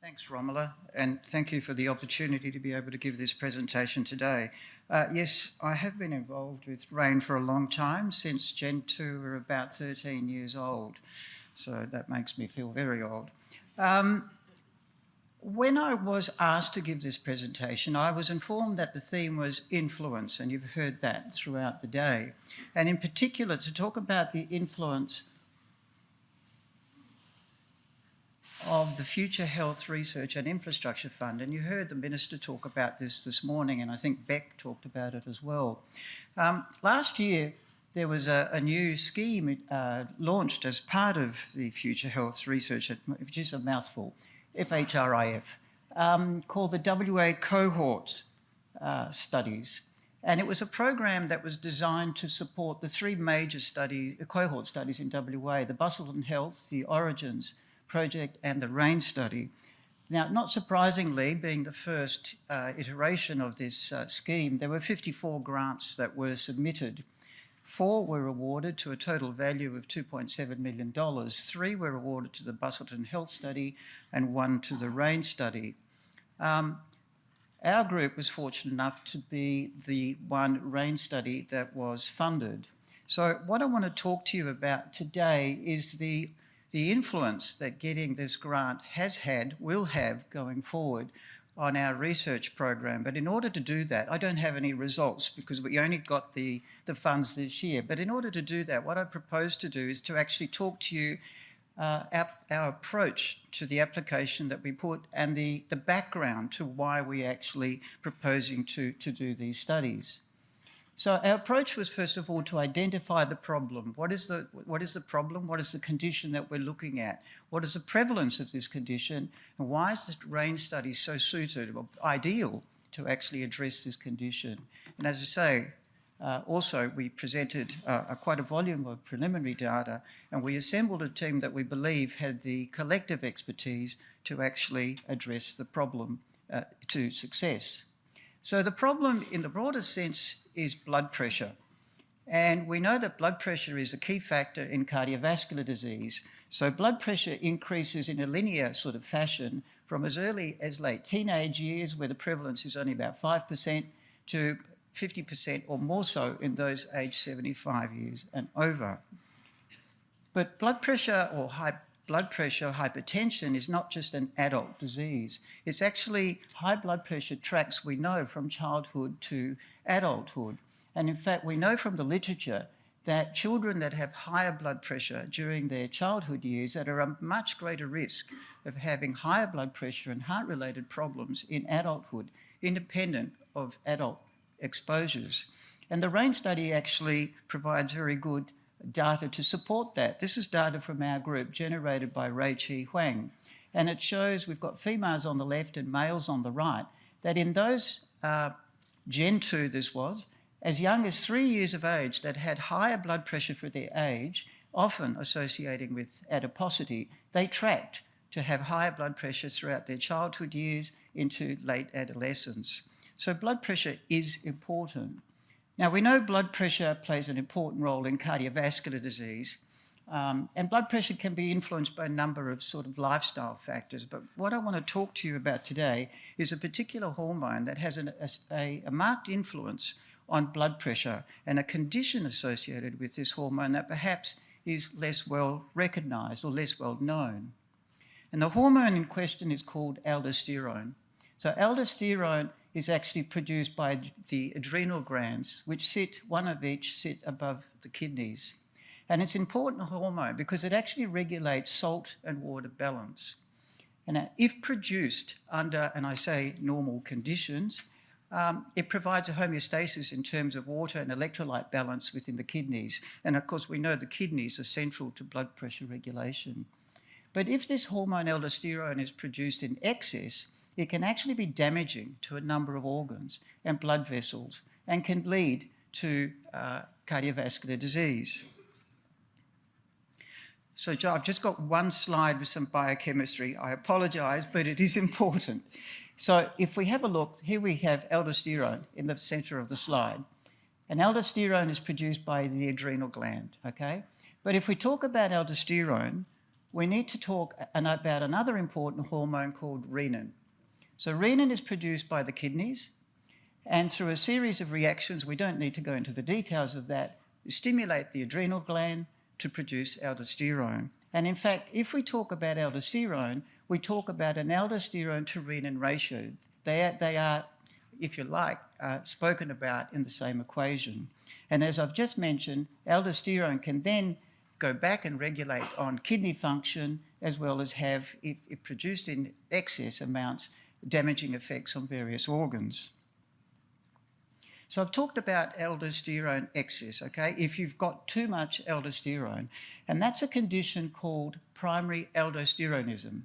Thanks, Romola, and thank you for the opportunity to be able to give this presentation today. Yes, I have been involved with Raine for a long time, since Gen 2 were about 13 years old, so that makes me feel very old. When I was asked to give this presentation, I was informed that the theme was influence, and you've heard that throughout the day, and in particular to talk about the influence of the Future Health Research and Infrastructure Fund, and you heard the Minister talk about this morning, and I think Beck talked about it as well. Last year, there was a new scheme launched as part of the Future Health Research, which is a mouthful, FHRIF, called the WA Cohort Studies. And it was a program that was designed to support the three major cohort studies in WA, the Busselton Health, the Origins Project and the Raine study. Now, not surprisingly, being the first iteration of this scheme, there were 54 grants that were submitted. 4 were awarded to a total value of $2.7 million. 3 were awarded to the Busselton Health study and 1 to the Raine study. Our group was fortunate enough to be the one Raine study that was funded. So what I want to talk to you about today is the influence that getting this grant has had, will have going forward on our research program. But in order to do that, I don't have any results because we only got the funds this year. But in order to do that, what I propose to do is to actually talk to you our approach to the application that we put and the background to why we're actually proposing to do these studies. So our approach was, first of all, to identify the problem. What is the problem? What is the condition that we're looking at? What is the prevalence of this condition? And why is the Raine study so suited or ideal to actually address this condition? And as I say, also we presented quite a volume of preliminary data, and we assembled a team that we believe had the collective expertise to actually address the problem to success. So the problem in the broader sense is blood pressure. And we know that blood pressure is a key factor in cardiovascular disease. So blood pressure increases in a linear sort of fashion from as early as late teenage years, where the prevalence is only about 5%, to 50% or more so in those aged 75 years and over. But blood pressure or hypertension is not just an adult disease. It's actually high blood pressure tracks, we know, from childhood to adulthood. And in fact, we know from the literature that children that have higher blood pressure during their childhood years are at a much greater risk of having higher blood pressure and heart-related problems in adulthood, independent of adult exposures. And the Raine study actually provides very good data to support that. This is data from our group generated by Rui-Chi Huang, and it shows we've got females on the left and males on the right, that in those Gen 2 this was, as young as 3 years of age, that had higher blood pressure for their age, often associating with adiposity, they tracked to have higher blood pressure throughout their childhood years into late adolescence. So blood pressure is important. Now, we know blood pressure plays an important role in cardiovascular disease, and blood pressure can be influenced by a number of sort of lifestyle factors. But what I want to talk to you about today is a particular hormone that has a marked influence on blood pressure and a condition associated with this hormone that perhaps is less well recognised or less well known. And the hormone in question is called aldosterone. So aldosterone is actually produced by the adrenal glands, which one of each sit above the kidneys. And it's an important hormone because it actually regulates salt and water balance. And if produced under, and I say normal conditions, it provides a homeostasis in terms of water and electrolyte balance within the kidneys. And of course, we know the kidneys are central to blood pressure regulation. But if this hormone aldosterone is produced in excess, it can actually be damaging to a number of organs and blood vessels and can lead to cardiovascular disease. So I've just got one slide with some biochemistry. I apologise, but it is important. So if we have a look, here we have aldosterone in the centre of the slide. And aldosterone is produced by the adrenal gland, okay? But if we talk about aldosterone, we need to talk about another important hormone called renin. So renin is produced by the kidneys, and through a series of reactions, we don't need to go into the details of that, stimulate the adrenal gland to produce aldosterone. And in fact, if we talk about aldosterone, we talk about an aldosterone to renin ratio. They are, if you like, spoken about in the same equation. And as I've just mentioned, aldosterone can then go back and regulate on kidney function, as well as have, if produced in excess amounts, damaging effects on various organs. So I've talked about aldosterone excess, okay? If you've got too much aldosterone, and that's a condition called primary aldosteronism.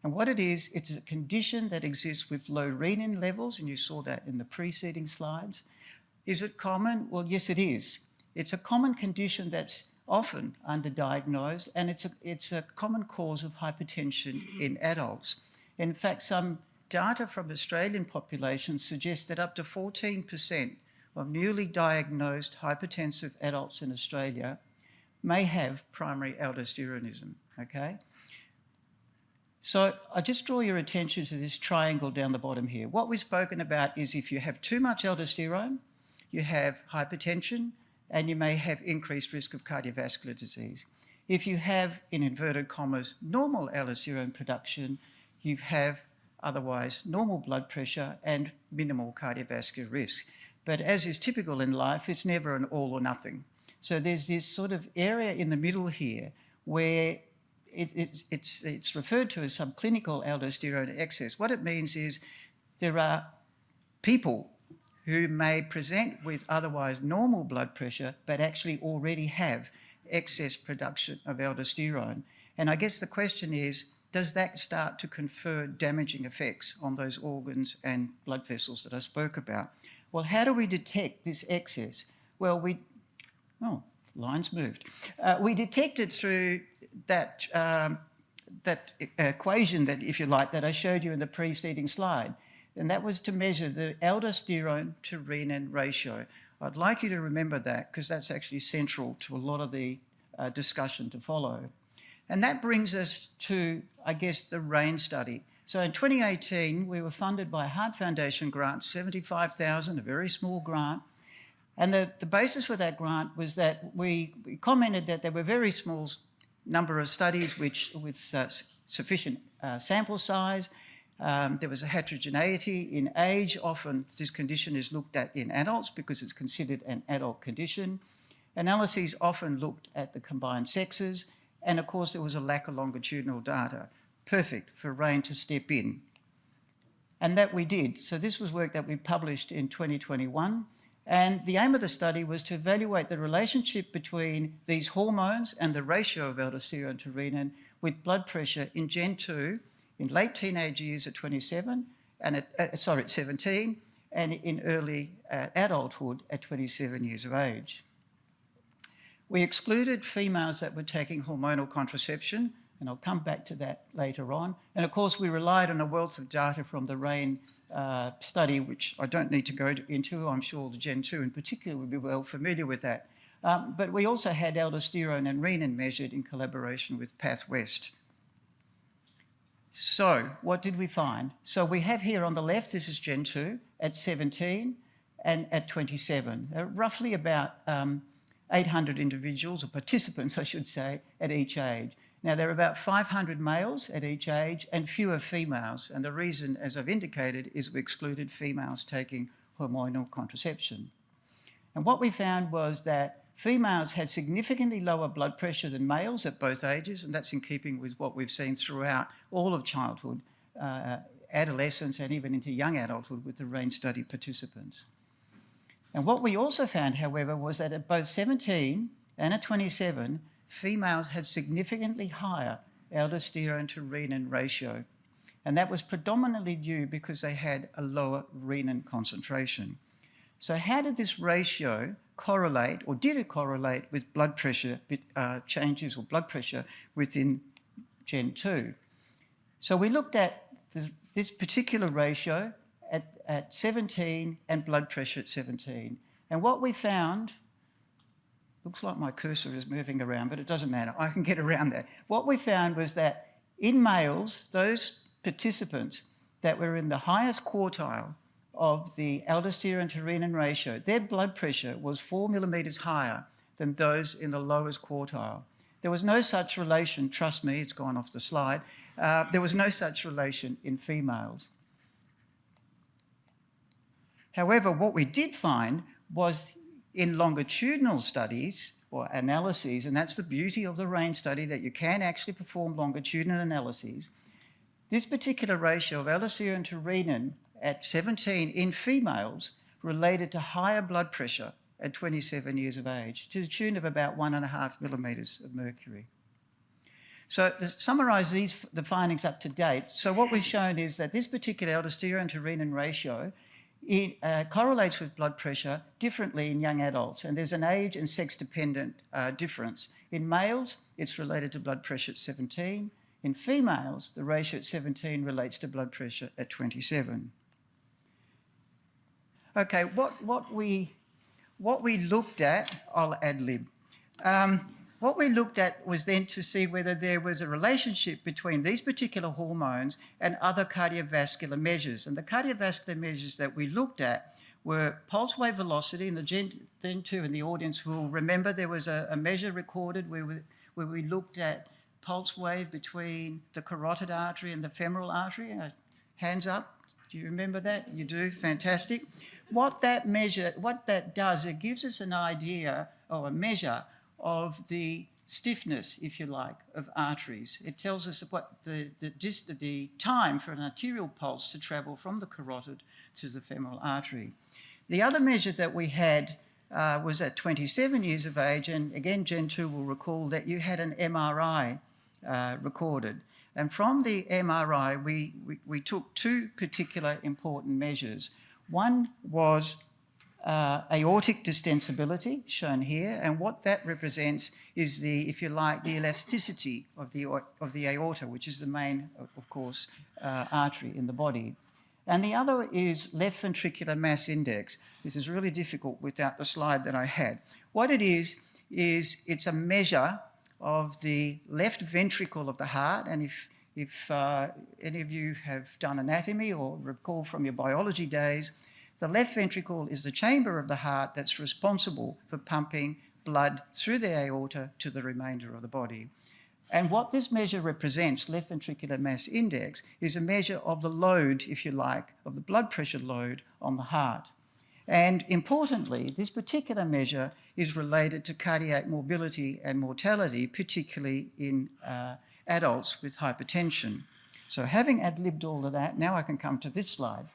And what it is, it's a condition that exists with low renin levels, and you saw that in the preceding slides. Is it common? Well, yes, it is. It's a common condition that's often underdiagnosed, and it's a common cause of hypertension in adults. In fact, some data from Australian populations suggests that up to 14% of newly diagnosed hypertensive adults in Australia may have primary aldosteronism, okay? So I just draw your attention to this triangle down the bottom here. What we've spoken about is if you have too much aldosterone, you have hypertension, and you may have increased risk of cardiovascular disease. If you have, in inverted commas, normal aldosterone production, you have otherwise normal blood pressure and minimal cardiovascular risk. But as is typical in life, it's never an all or nothing. So there's this sort of area in the middle here where it's referred to as subclinical aldosterone excess. What it means is there are people who may present with otherwise normal blood pressure but actually already have excess production of aldosterone. And I guess the question is, does that start to confer damaging effects on those organs and blood vessels that I spoke about? Well, how do we detect this excess? Well, lines moved. We detect it through that equation that, if you like, that I showed you in the preceding slide. And that was to measure the aldosterone to renin ratio. I'd like you to remember that because that's actually central to a lot of the discussion to follow. And that brings us to, I guess, the Raine study. So in 2018, we were funded by a Heart Foundation grant, $75,000, a very small grant. And the basis for that grant was that we commented that there were very small number of studies with sufficient sample size. There was a heterogeneity in age. Often this condition is looked at in adults because it's considered an adult condition. Analyses often looked at the combined sexes. And of course, there was a lack of longitudinal data. Perfect for Raine to step in. And that we did. So this was work that we published in 2021. And the aim of the study was to evaluate the relationship between these hormones and the ratio of aldosterone to renin with blood pressure in Gen 2 in late teenage years at 17, and at 17, and in early adulthood at 27 years of age. We excluded females that were taking hormonal contraception, and I'll come back to that later on. And of course, we relied on a wealth of data from the Raine study, which I don't need to go into. I'm sure the Gen 2 in particular would be well familiar with that. But we also had aldosterone and renin measured in collaboration with PathWest. So what did we find? So we have here on the left, this is Gen 2 at 17 and at 27. Roughly about 800 individuals, or participants, I should say, at each age. Now, there are about 500 males at each age and fewer females. And the reason, as I've indicated, is we excluded females taking hormonal contraception. And what we found was that females had significantly lower blood pressure than males at both ages, and that's in keeping with what we've seen throughout all of childhood, adolescence, and even into young adulthood with the Raine study participants. And what we also found, however, was that at both 17 and at 27, females had significantly higher aldosterone to renin ratio. And that was predominantly due because they had a lower renin concentration. So how did this ratio correlate, or did it correlate with blood pressure changes or blood pressure within Gen 2? So we looked at this particular ratio at 17 and blood pressure at 17. And what we found Looks like my cursor is moving around, but it doesn't matter. I can get around that. What we found was that in males, those participants that were in the highest quartile of the aldosterone to renin ratio, their blood pressure was 4 millimetres higher than those in the lowest quartile. There was no such relation, trust me, it's gone off the slide, there was no such relation in females. However, what we did find was in longitudinal studies or analyses, and that's the beauty of the Raine study, that you can actually perform longitudinal analyses, this particular ratio of aldosterone to renin at 17 in females related to higher blood pressure at 27 years of age, to the tune of about 1.5 millimetres of mercury. So to summarise the findings up to date, so what we've shown is that this particular aldosterone to renin ratio correlates with blood pressure differently in young adults, and there's an age and sex-dependent difference. In males, it's related to blood pressure at 17. In females, the ratio at 17 relates to blood pressure at 27. Okay, what we looked at, I'll ad-lib. What we looked at was then to see whether there was a relationship between these particular hormones and other cardiovascular measures. And the cardiovascular measures that we looked at were pulse wave velocity, and the Gen 2 in the audience will remember there was a measure recorded where we looked at pulse wave between the carotid artery and the femoral artery. Hands up. Do you remember that? You do? Fantastic. What that does, it gives us an idea or a measure of the stiffness, if you like, of arteries. It tells us what the time for an arterial pulse to travel from the carotid to the femoral artery. The other measure that we had was at 27 years of age, and again, Gen 2 will recall that you had an MRI recorded. And from the MRI, we took two particular important measures. One was aortic distensibility, shown here, and what that represents is the, if you like, the elasticity of the aorta, which is the main, of course, artery in the body. And the other is left ventricular mass index. This is really difficult without the slide that I had. What it is it's a measure of the left ventricle of the heart, and if any of you have done anatomy or recall from your biology days, the left ventricle is the chamber of the heart that's responsible for pumping blood through the aorta to the remainder of the body. And what this measure represents, left ventricular mass index, is a measure of the load, if you like, of the blood pressure load on the heart. And importantly, this particular measure is related to cardiac morbidity and mortality, particularly in adults with hypertension. So having ad-libbed all of that, now I can come to this slide.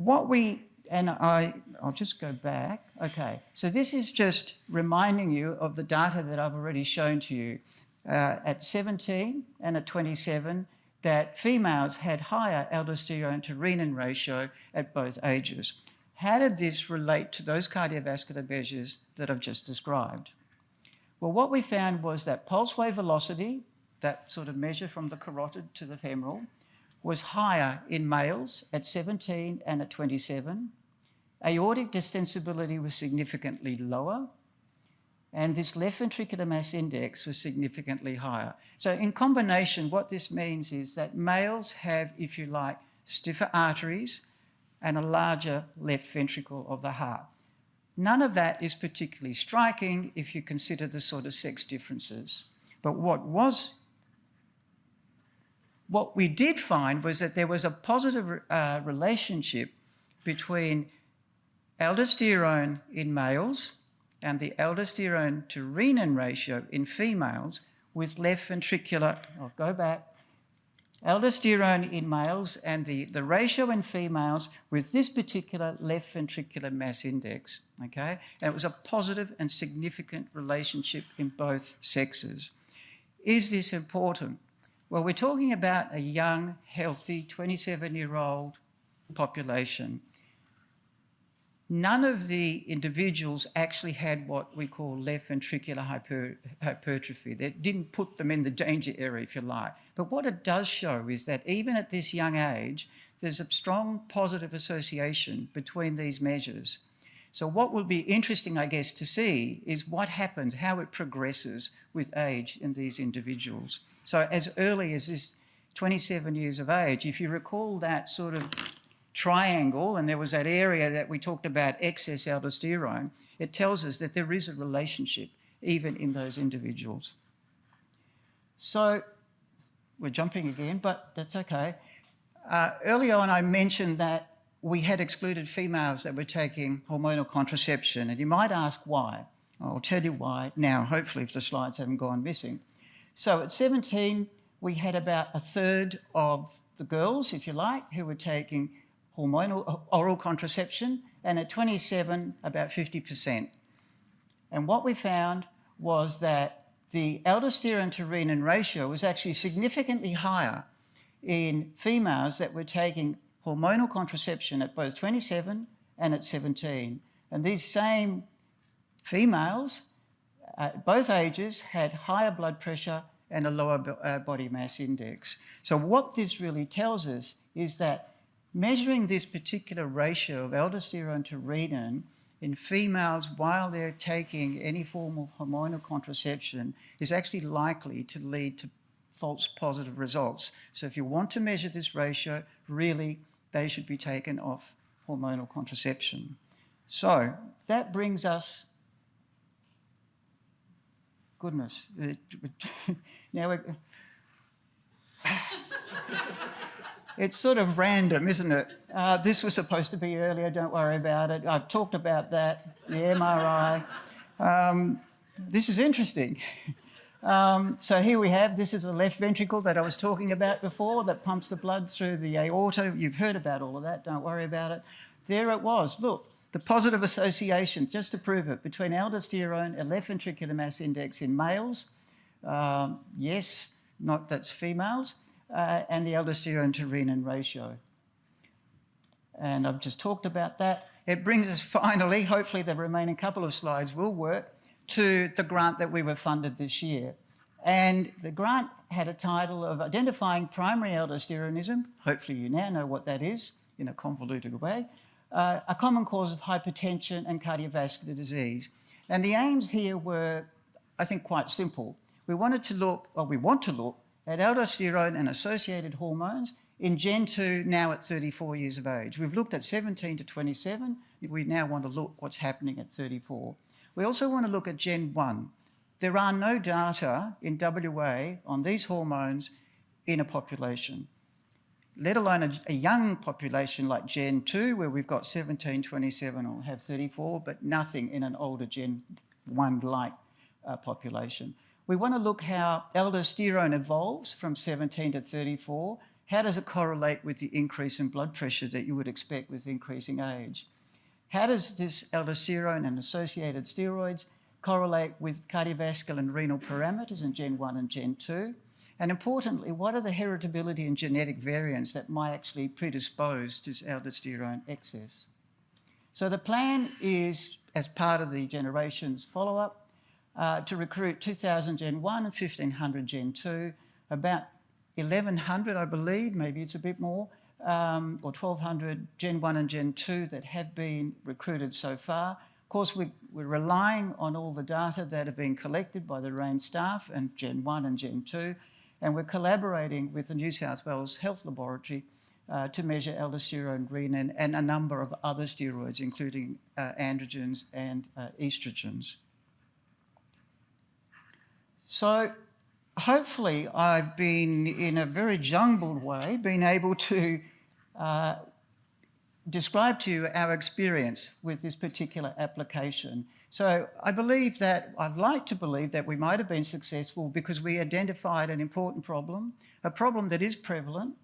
I'll just go back. Okay, so this is just reminding you of the data that I've already shown to you at 17 and at 27, that females had higher aldosterone to renin ratio at both ages. How did this relate to those cardiovascular measures that I've just described? Well, what we found was that pulse wave velocity, that sort of measure from the carotid to the femoral, was higher in males at 17 and at 27. Aortic distensibility was significantly lower, and this left ventricular mass index was significantly higher. So in combination, what this means is that males have, if you like, stiffer arteries and a larger left ventricle of the heart. None of that is particularly striking if you consider the sort of sex differences. But what we did find was that there was a positive relationship between aldosterone in males and the aldosterone to renin ratio in females with left ventricular, I'll go back, aldosterone in males and the ratio in females with this particular left ventricular mass index, okay? And it was a positive and significant relationship in both sexes. Is this important? Well, we're talking about a young, healthy, 27-year-old population. None of the individuals actually had what we call left ventricular hypertrophy. That didn't put them in the danger area, if you like. But what it does show is that even at this young age, there's a strong positive association between these measures. So what will be interesting, I guess, to see is what happens, how it progresses with age in these individuals. So as early as this 27 years of age, if you recall that sort of triangle, and there was that area that we talked about, excess aldosterone, it tells us that there is a relationship even in those individuals. So we're jumping again, but that's okay. Early on, I mentioned that we had excluded females that were taking hormonal contraception, and you might ask why. I'll tell you why now, hopefully, if the slides haven't gone missing. So at 17, we had about a third of the girls, if you like, who were taking hormonal oral contraception, and at 27, about 50%. And what we found was that the aldosterone to renin ratio was actually significantly higher in females that were taking hormonal contraception at both 27 and at 17. And these same females at both ages had higher blood pressure and a lower body mass index. So what this really tells us is that measuring this particular ratio of aldosterone to renin in females while they're taking any form of hormonal contraception is actually likely to lead to false positive results. So if you want to measure this ratio, really, they should be taken off hormonal contraception. So that brings us, goodness, now we're, it's sort of random, isn't it? This was supposed to be earlier, don't worry about it. I've talked about that, the MRI. This is interesting. So here we have, this is the left ventricle that I was talking about before that pumps the blood through the aorta. You've heard about all of that, don't worry about it. There it was, look, the positive association, just to prove it, between aldosterone and left ventricular mass index in males, yes, not that's females, and the aldosterone to renin ratio. And I've just talked about that. It brings us finally, hopefully the remaining couple of slides will work, to the grant that we were funded this year. And the grant had a title of Identifying Primary Aldosteronism, hopefully you now know what that is in a convoluted way, a common cause of hypertension and cardiovascular disease. And the aims here were, I think, quite simple. We want to look at aldosterone and associated hormones in Gen 2 now at 34 years of age. We've looked at 17 to 27. We now want to look what's happening at 34. We also want to look at Gen 1. There are no data in WA on these hormones in a population, let alone a young population like Gen 2, where we've got 17, 27 or have 34, but nothing in an older Gen 1-like population. We want to look how aldosterone evolves from 17 to 34. How does it correlate with the increase in blood pressure that you would expect with increasing age? How does this aldosterone and associated steroids correlate with cardiovascular and renal parameters in Gen 1 and Gen 2? And importantly, what are the heritability and genetic variants that might actually predispose to aldosterone excess? So the plan is, as part of the generations follow-up, to recruit 2,000 Gen 1 and 1,500 Gen 2, about 1,100, I believe, maybe it's a bit more, or 1,200 Gen 1 and Gen 2 that have been recruited so far. Of course, we're relying on all the data that have been collected by the Raine staff and Gen 1 and Gen 2, and we're collaborating with the New South Wales Health Laboratory to measure aldosterone, renin, and a number of other steroids, including androgens and estrogens. So hopefully I've been, in a very jumbled way, been able to describe to you our experience with this particular application. So I believe that, I'd like to believe that we might have been successful because we identified an important problem, a problem that is prevalent.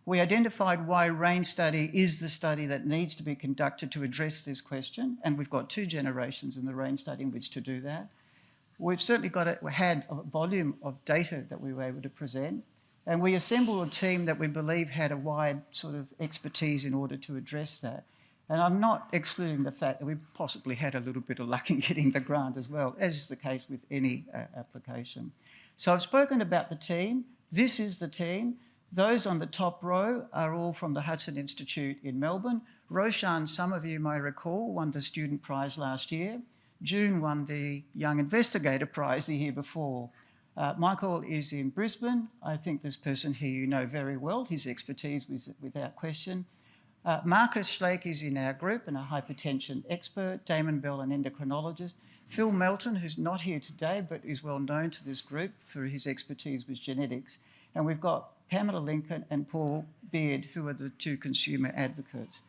We identified why Raine study is the study that needs to be conducted to address this question, and we've got 2 generations in the Raine study in which to do that. We've certainly had a volume of data that we were able to present, and we assembled a team that we believe had a wide sort of expertise in order to address that. And I'm not excluding the fact that we possibly had a little bit of luck in getting the grant as well, as is the case with any application. So I've spoken about the team. This is the team. Those on the top row are all from the Hudson Institute in Melbourne. Roshan, some of you may recall, won the Student Prize last year. June won the Young Investigator Prize the year before. Michael is in Brisbane. I think this person here you know very well. His expertise was without question. Marcus Schlake is in our group and a hypertension expert. Damon Bell, an endocrinologist. Phil Melton, who's not here today but is well known to this group for his expertise with genetics. And we've got Pamela Lincoln and Paul Beard, who are the two consumer advocates.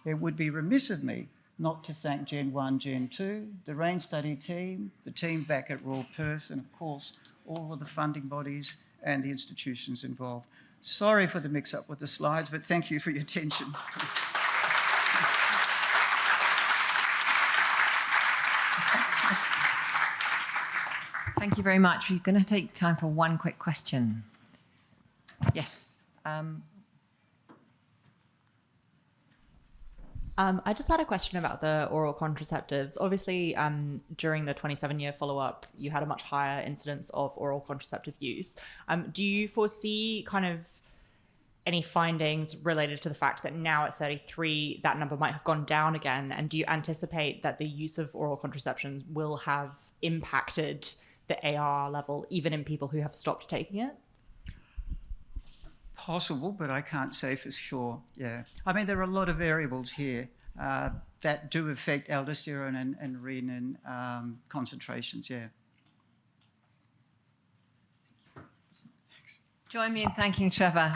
It would be remiss of me not to thank Gen 1, Gen 2, the Raine study team, the team back at Royal Perth, and of course, all of the funding bodies and the institutions involved. Sorry for the mix-up with the slides, but thank you for your attention. Thank you very much. We're going to take time for one quick question. Yes. I just had a question about the oral contraceptives. Obviously, during the 27-year follow-up, you had a much higher incidence of oral contraceptive use. Do you foresee kind of any findings related to the fact that now at 33, that number might have gone down again? And do you anticipate that the use of oral contraceptions will have impacted the AR level, even in people who have stopped taking it? Possible, but I can't say for sure. Yeah, I mean, there are a lot of variables here that do affect aldosterone and renin concentrations. Yeah. Join me in thanking Trevor.